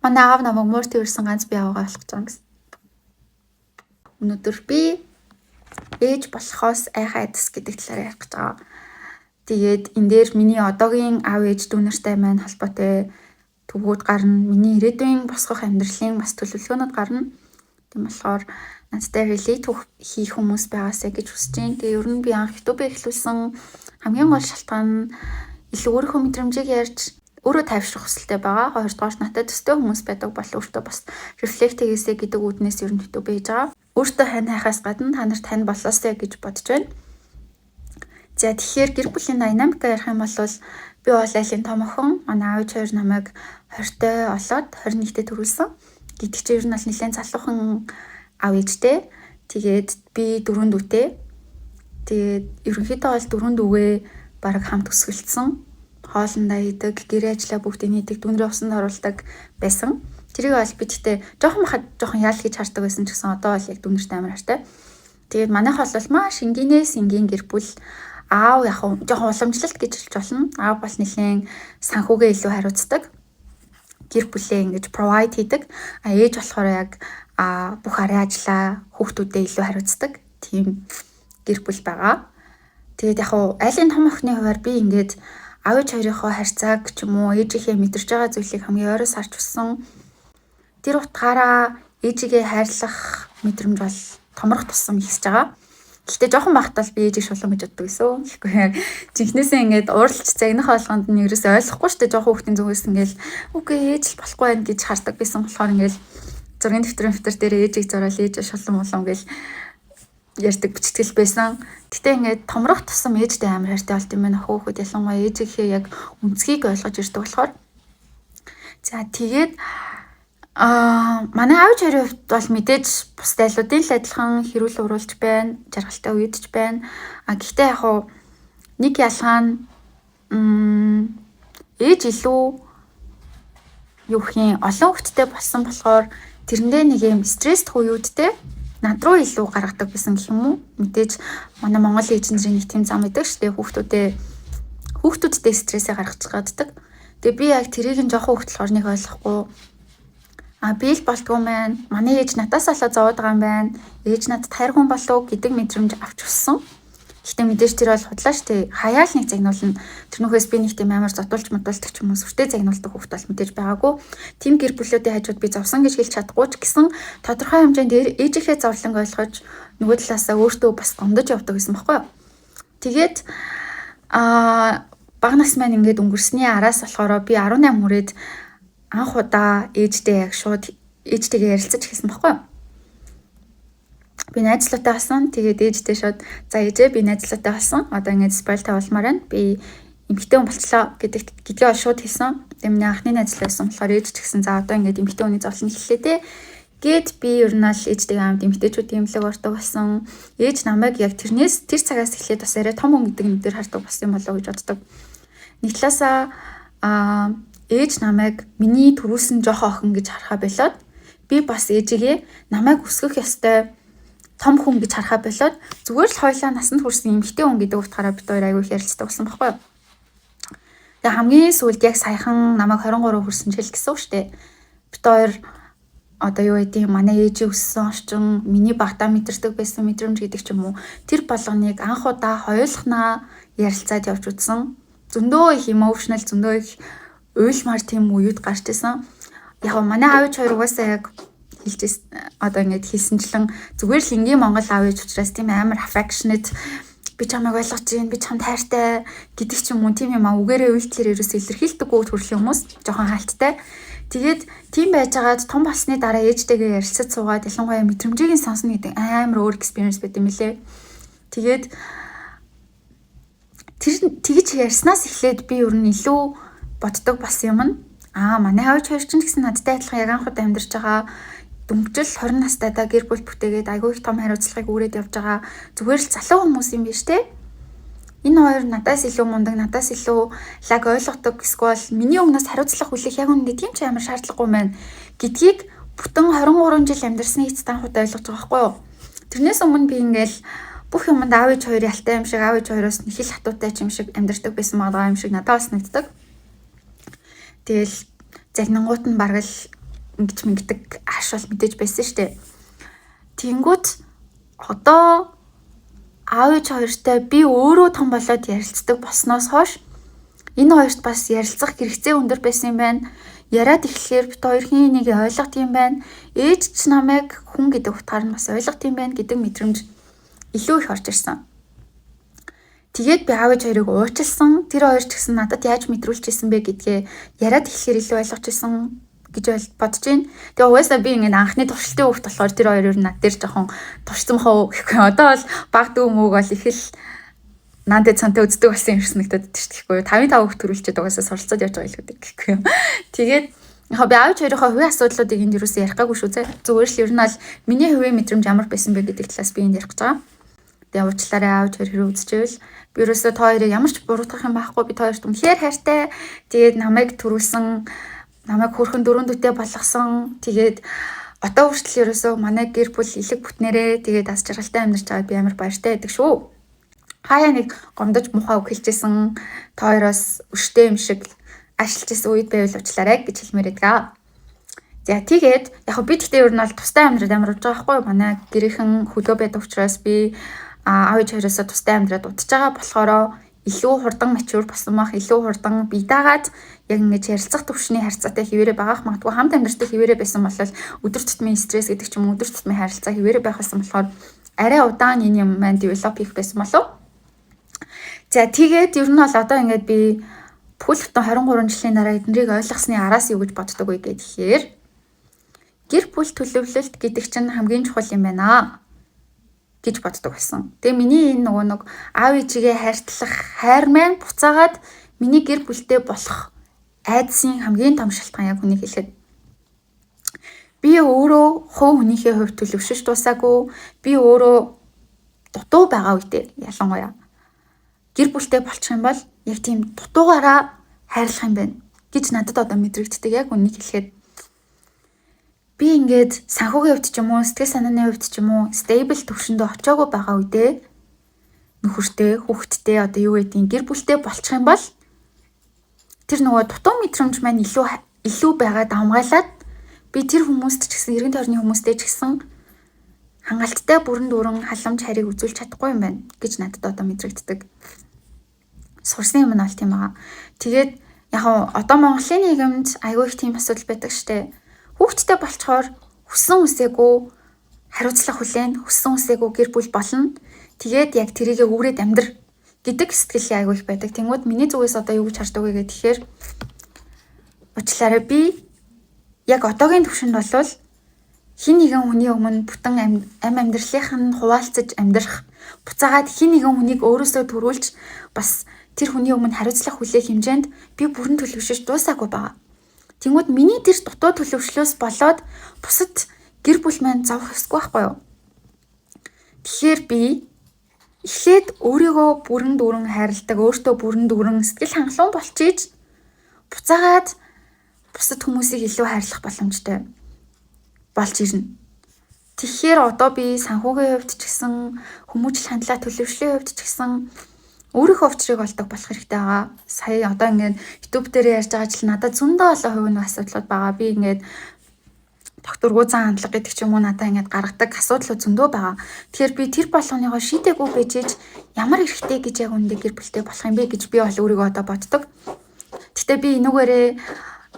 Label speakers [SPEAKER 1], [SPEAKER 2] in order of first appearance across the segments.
[SPEAKER 1] Манай аав намайг муурт ирсэн ганц би аваагаа болох гэж байгаа гэсэн. Өнөөдөр би ээж болохоос айхаа айдас гэдэг талаар ярих гэж байгаа. Тэгээд энэ дээр миний одоогийн аав ээж дүү нартай маань холбоотой төвүүд гарна. Миний ирээдүйн босгох амьдралын бас төлөвлөгөөнүүд гарна. Тийм болохоор надтай relate хийх хүмүүс байгаасаа гэж хүсэж байна. Тэгээ ер нь би анх YouTube эхлүүлсэн хамгийн гол шалтгаан нь илүү өөрийнхөө мэдрэмжийг ярьж өөрөө тайвшрах хүсэлтэй байгаа. Хоёрдугаар надад төстэй хүмүүс байдаг бол өөртөө бас reflect хийгээсэй гэдэг үүднээс ер нь YouTube хийж байгаа. Өөртөө хань хайхаас гадна та нарт тань болоосэй гэж бодож байна. За тэгэхээр гэр бүлийн динамика ярих юм бол би бол айлын том охин, манай аав хоёр намайг 20-т олоод 21-т төрүүлсэн. Гэдэг чинь ер нь бол нэлээд залуухан аав ээжтэй. Тэгээд би 4 дүүтэй. Тэгээд ерөнхийдөө бол 4 дүүгээ бараг хамт өсгөлдсөн. Хоолндоо идэг, гэрээ ажиллаа бүгдийг хийдэг, дүнрээ усанд оруулдаг байсан. Тэрийг бол би тэгтээ жоохон яал гэж хардаг байсан ч гэсэн одоо бол яг дүнэртэй амар хартай. Тэгээд манайх бол маш энгийнээс энгийн гэр бүл. Аав яг жоохон уламжлалт гэж хэлж болно. Аав бол нэлийн санхүүгээ илүү хариуцдаг. Гэр бүлээ ингэж provide хийдэг. Ээж болохоор яг бүх арай ажлаа хүүхдүүдэд илүү хариуцдаг. Тийм гэр бүл байгаа. Тэгээд яг айлын том охины хувьар би ингээд аав ээж хоёрынхоо харьцааг ч юм уу ээжийнхээ мэдэрч байгаа зүйлийг хамгийн ойроос харж өссөн. Тэр утгаараа ээжигээ хайрлах мэдрэмж бол томрох тусам ихсэж байгаа. Гэхдээ жоохон багтаа би ээжийг шулуун гэж боддог гэсэн. Тэгэхгүй яг жинхнээсээ ингээд уурлж загнах болгонд нь ерөөсөй ойлгохгүй штэ жоохон хүүхдийн зүгээс ингээд үгүй ээж л болохгүй байх гэж хардаг байсан болохоор ингээд зургийн дэвтэр дээр ээжийг зураал ээж шулуун молон гэж ярьдаг бичтгэл байсан. Гэтэ ингээд томрох тусам ээжтэй амар хайртай болт юм байна. Хүүхэд ялангуяа ээжийнхээ яг үнцгийг ойлгож ирдэг болохоор. За тэгээд манай аав хоёрын хувьд бол мэдээж бусдын айлуудын л адилхан хэрүүл уруулж байна, жаргалтай уйдж байна. Гэхдээ яг нэг ялгаа нь ээж илүү юу гэх юм олон хүүхэдтэй болсон болохоор тэрэндээ нэг юм стресстэй үеүүдтэй над руу илүү гаргадаг байсан гэх юм уу. Мэдээж манай Монгол ээжнэрийн нэг тийм зам байдаг шүү дээ. Хүүхдүүдтэй стрессээ гаргачих гаддаг. Тэгээ би яг тэрийг нь жоохон хүүхд болохоор нэг ойлгохгүй. Би л болтгоо маань. Манай ээж надаас олоо зовоод байгаа юм байна. Ээж надад хайрхан болов гэдэг мэдрэмж авч өссөн. Гэхдээ мэдээж тэр бол худлаа штэ. Хаяал нэг загнуулна. Тэрнүүхээс би нэг тийм амар зодуулж модуулдаг ч юм уу сүртэй загнуулдаг хүүхд бол мэдээж байгаагүй. Тим гэр бүлүүдийн хажууд би зовсон гэж хэлж чадахгүй ч гэсэн тодорхой хэмжээнд ээжийнхээ зовлонг ойлгож нөгөө талаасаа өөртөө бас гомдож явдаг гэсэн баггүй юу. Тэгээд баг нас маань ингээд өнгөрсний араас болохоор би 18 хүрээд анх удаа ээжтэй яг шууд ээжтэйгээ ярилцаж эхэлсэн баггүй юу. Би найзлуутай болсон. Тэгээд ээжтэй шууд за ээжээ би найзлуутай болсон. Одоо ингээд спойл тавуулмаар байна. Би эмэгтэй хүн болчлоо гэдгээ бол шууд хэлсэн. Тэгээд миний анхны найзлаа байсан болохоор ээж ч гэсэн за одоо ингээд эмэгтэй хүний зовлон хэллээ те. Гэт би ер нь л ээжтэйгээ хамт эмэгтэйчүүд имлэг ордог болсон. Ээж намайг яг тэр цагаас эхлээд бас арай том хүн гэдэг нэрээр хардаг болсон юм болоо гэж боддог. Нэг талаасаа ээж намайг миний төрүүлсэн жоохон охин гэж харахаа болоод би бас ээжигээ намайг өсгөх ёстой том хүн гэж харахаа болоод зүгээр л хоёлаа насанд хүрсэн эмэгтэй хүн гэдэг утгаараа бид хоёр аягүй их ярилцдаг болсон байхгүй юу. Тэгээ хамгийн сүүлд яг саяхан намайг 23 хүрсэн ч хэл гэсэн үг шүү дээ. Бид хоёр одоо юу гэдэг манай ээжийн өссөн орчин миний багтаа мэдэрдэг байсан мэдрэмж гэдэг ч юм уу тэр болгоныг анх удаа хоёулахнаа ярилцаад явж үзсэн. Зөндөө их emotional зөндөө их уйлмар тийм үеуд гарч исэн. Яг манай аав хоёр угаасаа яг хэлжсэн одоо ингэж хэлсэнчлэн зүгээр л энгийн Монгол аав ээж учраас тийм амар affectionate би чамайг ойлгож байна би чамд хайртай гэдэг ч юм уу тийм юм үгээрээ үйлдэлээр ерөөсөө илэрхийлдэггүй төрлийн хүмүүс жоохон хаалттай. Тэгээд тийм байжгаад том болсны дараа ээжтэйгээ ярилцаж суугаад ялангуяа мэдрэмжийг нь сонсно гэдэг амар өөр experience байт юм лээ. Тэгээд тэр тэгж ярьснаас эхлээд би ер нь илүү боддог болсон юм нь манай аав хоёр ч гэсэн надтай адилхан яг анх удаа амьдарч байгаа дүнжил 20 настайдаа гэр бүл бүтээгээд айгүй их том хариуцлагыг үүрээд явж байгаа зүгээр л залуу хүмүүс юм биш те. Энэ хоёр надаас илүү мундаг, надаас илүү лаг ойлгодог эсвэл миний өмнөөс хариуцлага хүлээх яг үнэндээ тийм ч амар шаардлагагүй байна гэдгийг бүтэн 23 жил амьдарсны эцэст анх удаа ойлгож байгаа байхгүй юу. Тэрнээс өмнө би ингээл бүх юмд аав ээж хоёр ялтай юм шиг аав ээж хоёроос нэг хил хатуутай юм шиг амьдардаг байсан байгаа юм шиг надад бас нэгддэг. Тэгэл загнангууд нь бараг л ингэж мэддэг аш бол мэдээж байсан шүү дээ. Тэнгүүт одоо аав ээж хоёртой би өөрөө том болоод ярилцдаг болсноос хойш энэ хоёрт бас ярилцах хэрэгцээ өндөр байсан юм байна. Яриад эхлэхээр бит хоёрын нэг ойлгох юм байна. Ээж ч намайг хүн гэдэг утгаар нь бас ойлгох юм байна гэдэг мэдрэмж илүү их орж ирсэн. Тэгээд би аав ээж хоёрыг уучлсан. Тэр хоёр ч гэсэн надад яаж мэдрүүлж ирсэн бэ гэдгээ яриад эхлэхээр илүү ойлгож ирсэн гэж бодож байна. Тэгээ угаасаа би ингээд анхны туршилтын хүүхд болохоор тэр хоёр над дээр жоохон туршсан хөө гэхгүй. Одоо бол баг дүү мөөг бол их л наандад цантай үздэг болсон юм шиг санагдаад шүү дээ. 5-5 хүүхд төрүүлчихэд угаасаа суралцаад явж байгаа илүү гэхгүй. Тэгээд яг би аавч хоёрынхоо хувийн асуудлуудыг энд юусэн ярих гаагүй шүү. Зүгээр л ер нь аль миний хувийн мэдрэмж ямар байсан бэ гэдэг талаас би энд ярих гэж байгаа. Тэгээ уучлаарай аавч хоёр хэрэг үзчихвэл би ерөөсөө та хоёрыг ямар ч буруутгах юм байхгүй. Би та хоёрт үнэхээр хайртай. Тэгээд намайг төрүүлсэн, намайг хөрхөн дөрөв дүтээ болгосон. Тэгээд одоо хүртэл ерөөсөө манай гэр бүл элэг бүтнээрээ тэгээд аз жаргалтай амьдарч байгаад би амар баяртай байдаг шүү. Хаяа нэг гомдож мухаа үг хэлжсэн та хоёроос өштэй юм шиг ашиглажсэн үед байвал уучлаарай гэж хэлмээр байдаг. За тэгээд яг би тэгтээ ер нь бол тустай амьдраад амьдарч байгаа байхгүй юу? Манай гэрийнхэн хөлөө байдаг учраас би аав ээж хоёроосоо тустай амьдраад удаж байгаа болохоор илүү хурдан мачур болсон мах, илүү хурдан бие даагаад яг ингэж ярилцах төвшний харьцаатай хിവэрэ байгаах магадгүй хамт амьдралтай хിവэрэ байсан бол өдөр тутмын стресс гэдэг ч юм уу өдөр тутмын харилцаа хിвэрэ байх байсан болохоор арай удаан энэ юм маань develop хийх байсан болов. За тэгээд ер нь бол одоо ингээд би бүхэл бүтэн 23 жилийн дараа эднэрийг ойлгосны араас юу гэж боддог вэ гэхээр гэр бүл төлөвлөлт гэдэг чинь хамгийн чухал юм байна гэж боддог байсан. Тэгээ миний энэ нөгөө нэг аав ээжигээ хайртлах хайр маань буцаагаад миний гэр бүлтэй болох айдсын хамгийн том шалтгаан яг хүнийг хэлэхэд би өөрөө хувь хүнийхээ хувьд төлөвшөж дуусаагүй, би өөрөө дутуу байгаа үедээ ялангуяа гэр бүлтэй болчих юм бол яг тийм дутуугаараа хайрлах юм байна гэж надад одоо мэдрэгддэг. Яг үнийг хэлэхэд би ингээд санхүүгийн хувьд ч юм уу, сэтгэл санааны хувьд ч юм уу, stable төвшөндөө очиагүй байгаа үедээ нөхөртэй, хүүхэдтэй одоо юу гэдгийг гэр бүлтэй болчих юм бол тэр нөгөө дутуу мэдрэмж маань илүү байгаад хамгаалаад би тэр хүмүүст ч гэсэн эргэн тойрны хүмүүстэй ч гэсэн хангалттай бүрэн дүүрэн халамж харийг үзүүлж чадахгүй юм байна гэж надад одоо мэдрэгддэг. Сурсан юм нь бол тийм байгаа. Тэгээд яг одоо Монголын нийгэмд аягүй их тийм асуудал байдаг штэ. Хүүхдтэй болчоор хүссэн үсээгүй хариуцлага хүлээн, хүссэн үсээгүй гэр бүл болно. Тэгээд яг тэрийгэ үүрээд амьдр гэдэг сэтгэл аягүй их байдаг. Тэнгүүд миний зүгээс одоо юу гэж хардаг вэ гэхээр уучлаарай би яг одоогийн төвшөнд бол хин нэгэн хүний өмнө бүтэн амьдралынх нь хуваалцаж амьдрах, буцаагаад хин нэгэн хүнийг өөрөөсөө төрүүлж бас тэр хүний өмнө хариуцлага хүлээх хэмжээнд би бүрэн төлөвшөж дуусаагүй байгаа. Тэнгүүд миний тэр дутуу төлөвшлөөс болоод бусад гэр бүл маань зовх ёсгүй байхгүй юу? Тэгэхээр би эхлээд өөрийгөө бүрэн дүүрэн хайрладаг, өөртөө бүрэн дүүрэн сэтгэл хангалуун болчиж буцаагаад бусад хүмүүсийг илүү хайрлах боломжтой болж ирнэ. Тэгэхээр одоо би санхүүгийн хувьд ч гэсэн хүмүүжил хандлага төлөвшлийн хувьд ч гэсэн өөрийнхөө өвчрийг олдог болох хэрэгтэй байгаа. Сая одоо ингээд YouTube дээр ярьж байгаа жил надад зөндөө олон хувийн асуудлууд байгаа. Би ингээд доктор гүзэн хандлага гэдэг ч юм уу надад ингээд гаргадаг асуудлууд зөндөө байгаа. Тэгэхээр би тэр болгоныгоо шийдээгүй байжээж ямар хэрэгтэй гэж яг үндэ гэр бүлтэй болох юм бэ гэж би бол өөрийгөө одоо боддог. Гэтэ би энүүгээрээ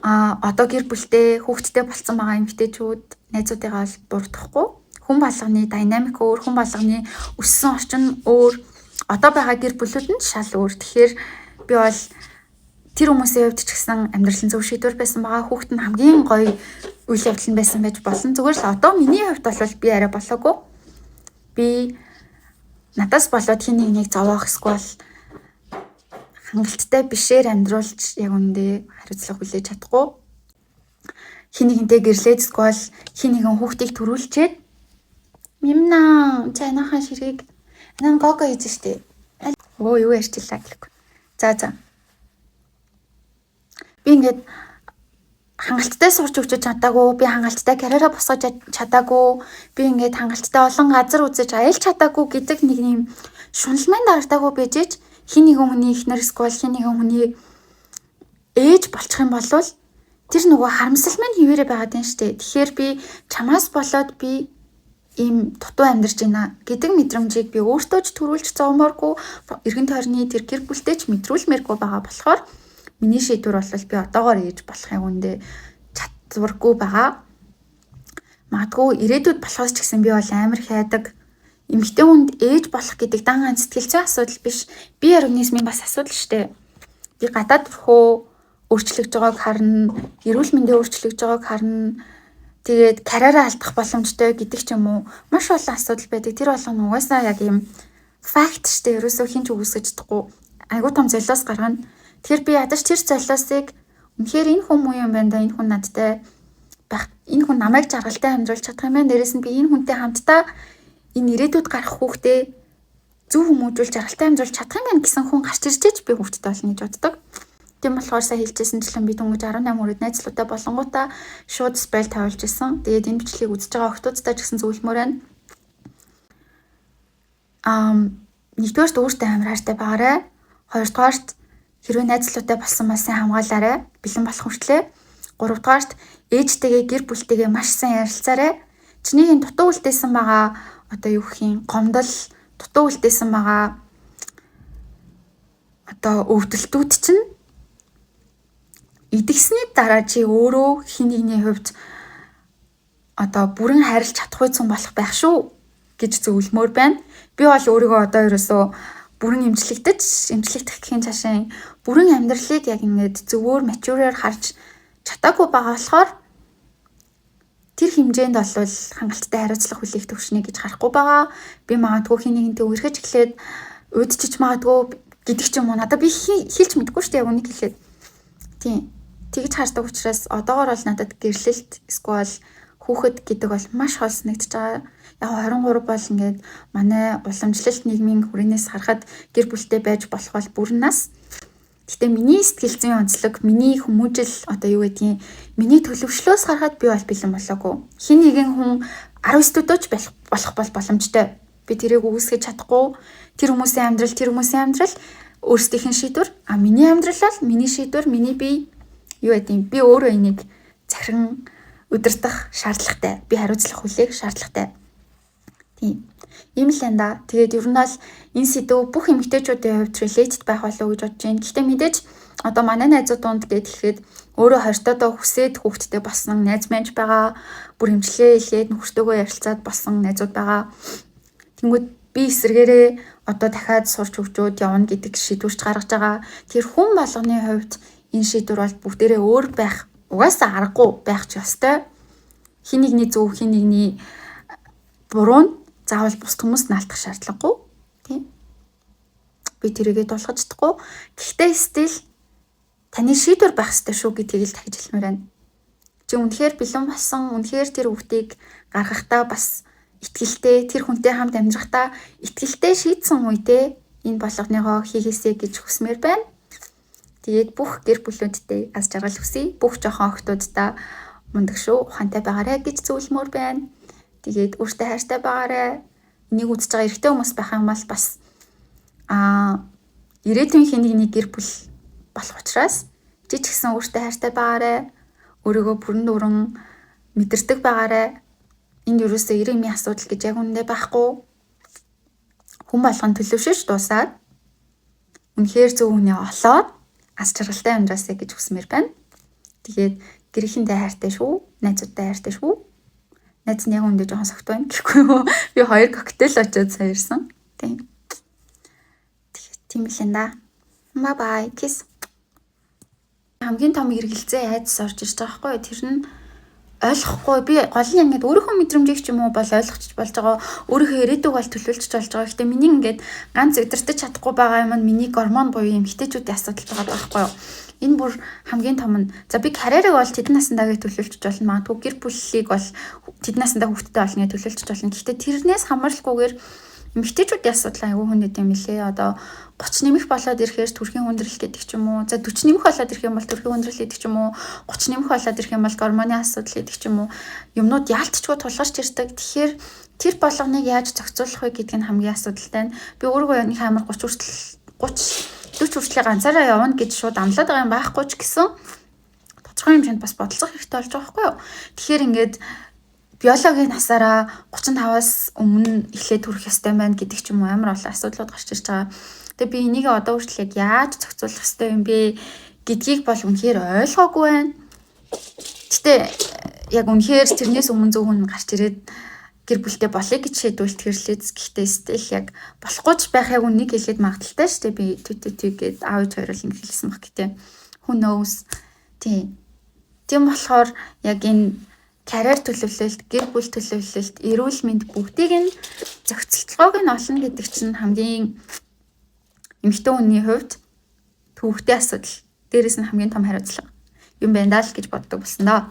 [SPEAKER 1] одоо гэр бүлтэй хүүхэдтэй болцсон байгаа эмэгтэйчүүд найзуудыгаа бол бурдахгүй. Хүн болгоны динамик өөр, хүн болгоны өссөн орчин өөр. Одоо байгаа гэр бүлүүд нь шал өөр. Тэгэхээр би бол тэр хүмүүсийн хувьд ч гэсэн амьдралын зөв шийдвэр байсан байгаа. Хүүхэд нь хамгийн гоё үйл явдал нь байсан байж болно. Зүгээр л одоо миний хувьд бол би арай болоогүй. Би надаас болоод хин нэг зовоох эсвэл хангалттай бишээр амьдруулж яг үндэ хариуцлага хүлээж чадахгүй. Хин нэгэнтэй гэрлээд эсвэл хин нэгэн хүүхдийг төрүүлчихэд мимна чайнахан ширгийг нан гого хийж штэ. Оо юу ярьчлаа гэхгүй. За. Би ингээд хангалттай сурч өгч чадаагүй, би хангалттай карьераа босгож чадаагүй, би ингээд хангалттай олон газар үзэж аялж чадаагүй гэдэг нэг юм шуналмайн дардаагүй байжээч хин нэгэн хүний эхнэр эсвэл хин нэгэн хүний ээж болчих юм бол тэр нөгөө харамсал маань хിവэрэ байгаад байна штэ. Тэгэхээр би чамаас болоод би ийм дутуу амьдарч байна гэдэг мэдрэмжийг би өөртөө ч төрүүлж зовмооргүй, эргэн тойрны тэр гэр бүлтэй ч мэдрүүлмээргүй байгаа болохоор миний шийдвэр бол би одоогоор ээж болохын үндэ чадваргүй байгаа. Магадгүй ирээдүйд болохоос ч гэсэн би бол амар хайдаг. Эмэгтэй хүнд ээж болох гэдэг дан ганц сэтгэл зүйн асуудал биш. Бие организмын бас асуудал штэ. Би гадаад төрхөө өөрчлөгдөж байгааг харна, эрүүл мэндийн өөрчлөгдөж байгааг харна. Тэгээд карьераа алдах боломжтой гэдэг ч юм уу. Маш олон асуудал байдаг. Тэр болгоно угаасаа яг юм факт штэ. Ерөөсөө хинч үгүйсгэж чадахгүй. Айгуу том золиос гаргана. Тэгэхээр би ядаж тэр золиосыг үнэхээр энэ хүн муу юм байна да. Энэ хүн надтай байх. Энэ хүн намайг жаргалтай амьдруулж чадах юм байна. Дээрээс нь би энэ хүнтэй хамтдаа энэ ирээдүйд гарах хүүхдээ зөв хүмүүжүүлж жаргалтай амьдруулж чадах юм байна гэсэн хүн гарч иржээч би хүүхдэд болно гэж боддог. Тийм болохоор сая хэлжсэнчлэн би дөнгөж 18 хүрээд найзлуудаа болонгуудаа шууд спел тавьж исэн. Тэгээд энэ бичлэгийг үзэж байгаа охтуудтай ч гэсэн зөвлөмөр байна. Нэгдүгээрт өөртөө амар хайртай байгаарай. Хоёрдугаарт хэрвээ найзлуудаа болсон бол сайн хамгаалаарай. Бэлэн болох хүртлээр. Гуравдугаарт ээжтэйгээ гэр бүлтэйгээ маш сайн ярилцаарай. Чиний энэ дутуу үлдээсэн байгаа одоо юу гэх юм гомдол дутуу үлдээсэн байгаа одоо өвдөлтүүд чинь идэгсний дараа чи өөрөө хин нэгний хувьд одоо бүрэн харилж чадахгүй цум болох байх шүү гэж зөвлөмөр байна. Би бол өөрийгөө одоо ерөөсөө бүрэн эмчлэгдэх гэхийн цаашаа бүрэн амьдралыг яг ингээд зөвөр матюраар харж чадаагүй байгаа болохоор тэр хэмжээнд бол хангалттай хариуцлага хүлээх төвшний гэж харахгүй байгаа. Би магадгүй хин нэгнтэй үерхэж эхлээд удчиж магадгүй гэдэг ч юм уу. Надад би хэлж мэдгүй шүү дээ яг үнийг хэлээд. Тийм. Тэгж хардаг учраас одоогоор бол надад гэрлэлт эсвэл хүүхэд гэдэг бол маш хол санагдаж байгаа. Яг 23 бол ингээд манай уламжлалт нийгмийн хүрээнээс харахад гэр бүлтэй байж болох бол бүрэн нас. Гэтэ миний сэтгэл зүйн онцлог, миний хүмүүжил одоо юу гэдгийг миний төлөвшлөөс харахад би бол бэлэн болоогүй. Хин нэгэн хүн 19 дүйдөөч болох бол боломжтой. Би тэрийг үгүйсгэж чадахгүй. Тэр хүмүүсийн амьдрал өөрсдийнх нь шийдвэр. Миний амьдрал бол миний шийдвэр, миний бие юу гэдгийг би өөрөө энийг захиран удирдах шаардлагатай. Би хариуцлага хүлээх шаардлагатай. Тийм. Ийм л энэ да. Тэгээд ер нь бол энэ сэдв бүх эмэгтэйчүүдийн хувьд related байх болов уу гэж бодож байна. Гэхдээ мэдээж одоо манай найзууд дунд гэхэд өөрөө хортоодоо хүсээд хүүхдтэй болсон найз мэнж байгаа. Бүр хэмжлэгээ хэлээд нөхөртөөгөө ярилцаад болсон найзууд байгаа. Тэнгүүд би эсэргээрээ одоо дахиад сурч хөгжөөд явна гэдэг шийдвэрч гаргаж байгаа. Тэр хүн болгоны хувьд энэ шийдвэр бол бүгдээрээ өөр байх угаасаа аргагүй байх ч ёстой. Хин нэгний зөв, хин нэгний буруу нь заавал бус хүмүүст наалтах шаардлагагүй. Тийм. Би тэрийгээ дуулгаж чадахгүй. Гэхдээ стил таны шийдвэр байх ёстой шүү гэдгийг л дахиж хэлмээр байна. Чи үнэхээр бэлэн болсон, үнэхээр тэр хүүхдийг гаргахдаа бас итгэлтэй, тэр хүнтэй хамт амьдрахдаа итгэлтэй шийдсэн үедээ энэ болгоныгоо хийгээсэй гэж хүсмээр байна. Тэгээд бүх гэр бүлүүдтэй аз жаргал хүсье. Бүх жоохон охтуудаа мундаг шүү, ухаантай байгаарай гэж зөвлөмөр байна. Тэгээд өөртөө хайртай байгаарай. Энийг үзэж байгаа эрэгтэй хүмүүс байх юм бол бас ирээдүйн хин нэгний гэр бүл болох учраас чи ч гэсэн өөртөө хайртай байгаарай. Өөрийгөө бүрэн дүүрэн мэдэрдэг байгаарай. Энд юусоо ирээмийн асуудал гэж яг үнэндээ байхгүй. Хүн болгон төлөвшөж дуусаад үнэхээр зөв үнэ олоод аз жаргалтай амьдраасай гэж хүсмээр байна. Тэгээд гэрийнхэндээ хайртай шүү, найзуудтай хайртай шүү. Найз нь яг үндэ жоохон согт байна гэхгүй юу. Би 2 коктейл очоод саярсан. Тийм. Тийм л энэ да. Bye bye. Kiss. Хамгийн том эргэлзээ айдас орж ирж байгаа байхгүй юу? Тэр нь ойлгохгүй. Би гол нь ингээд өөрийнхөө мэдрэмжийг ч юм уу бол ойлгочих болж байгаа. Өөрийнхөө ирээдүйг бол төлөвлөж болж байгаа. Гэхдээ миний ингээд ганц удирдах чадахгүй байгаа юм нь миний гормон буюу эмэгтэйчүүдийн асуудал байгаа байхгүй юу? Энэ бүр хамгийн том нь. За би карьерийг бол тэдэн насандаа төлөвлөж болно. Магадгүй гэр бүлийг бол тэдэн насандаа хүүхдтэй болгоно төлөвлөж болно. Гэхдээ тэрнээс хамааралгүйгээр эмэгтэйчүүдийн асуудал аягүй хүндэт юм лээ. Одоо 30 нэмэх болоод ирэхээр төрхийн хүндрэл гэдэг ч юм уу. За 40 нэмэх болоод ирэх юм бол төрхийн хүндрэл гэдэг ч юм уу. 30 нэмэх болоод ирэх юм бол гормоны асуудал гэдэг ч юм уу. Юмнууд яалтчгүй тулгарч ирдэг. Тэгэхээр тэр болгоныг яаж зохицуулах вэ гэдэг нь хамгийн асуудалтай байна. Би өөрийгөө нэг амар 30 хүртэл 40 хүртэл ганцаараа явна гэж шууд амлаад байгаа юм байхгүй ч гэсэн тодорхой хэмжээнд бас бодолцох хэрэгтэй болж байгаа байхгүй юу? Тэгэхээр ингээд биологийн насаараа 35-аас өмнө эхлээд төрөх ёстой байна гэдэг ч юм уу амар олон асуудлууд гарч ирж байгаа. Тэгээ би энийг одоо хүртэл яг яаж зохицуулах ёстой юм бэ гэдгийг бол үнэхээр ойлгоогүй байна. Гэтэ яг үнэхээр тэрнээс өмнө зөв хүн гарч ирээд гэр бүлтэй болъё гэж шийдвэл тэрлээз. Гэхдээ стил яг болохгүй ч байх яг үнийг хэлээд магадaltaй шүү дээ. Би tweet аав ээж хоёроо ингэ хэлсэн баг гэдэг. Who knows. Тийм болохоор яг энэ карьер төлөвлөлт, гэр бүл төлөвлөлт, эрүүл мэнд бүгдийг нь зохицолтойг нь олно гэдэг чинь хамгийн эмэгтэй хүний хувьд төвөгтэй асуудал. Дээрээс нь хамгийн том хариуцлага юм байна даа л гэж боддог болсон доо.